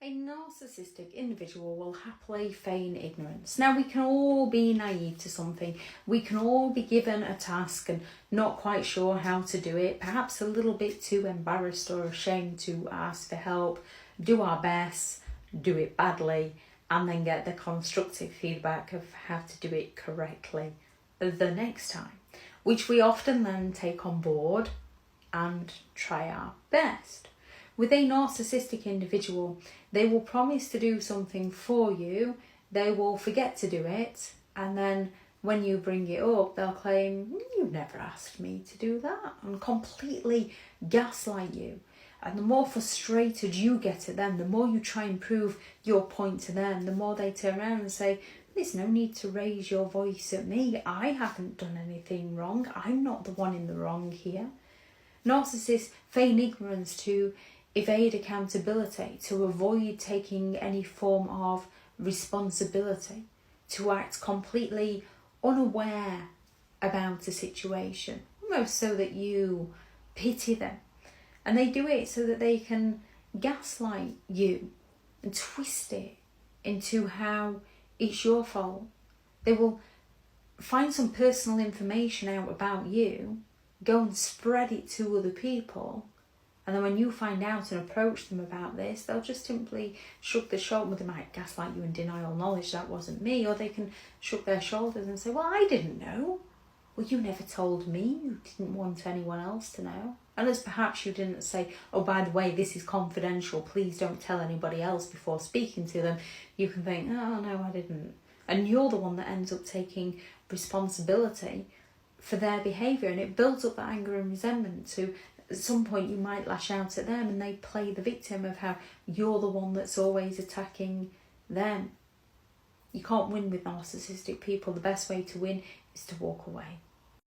A narcissistic individual will happily feign ignorance. Now, we can all be naive to something. We can all be given a task and not quite sure how to do it, perhaps a little bit too embarrassed or ashamed to ask for help, do our best, do it badly, and then get the constructive feedback of how to do it correctly the next time, which we often then take on board and try our best. With a narcissistic individual, they will promise to do something for you, they will forget to do it, and then when you bring it up, they'll claim, "You never asked me to do that," and completely gaslight you. And the more frustrated you get at them, the more you try and prove your point to them, the more they turn around and say, "There's no need to raise your voice at me. I haven't done anything wrong. I'm not the one in the wrong here." Narcissists feign ignorance to evade accountability, to avoid taking any form of responsibility, to act completely unaware about a situation, almost so that you pity them. And they do it so that they can gaslight you and twist it into how it's your fault. They will find some personal information out about you, go and spread it to other people, and then when you find out and approach them about this, they'll just simply shrug their shoulders. They might gaslight you and deny all knowledge, "That wasn't me," or they can shrug their shoulders and say, "Well, I didn't know." "Well, you never told me. You didn't want anyone else to know." And as perhaps you didn't say, "Oh, by the way, this is confidential. Please don't tell anybody else," before speaking to them, you can think, "Oh, no, I didn't." And you're the one that ends up taking responsibility for their behaviour, and it builds up that anger and resentment. To at some point you might lash out at them and they play the victim of how you're the one that's always attacking them. You can't win with narcissistic people. The best way to win is to walk away.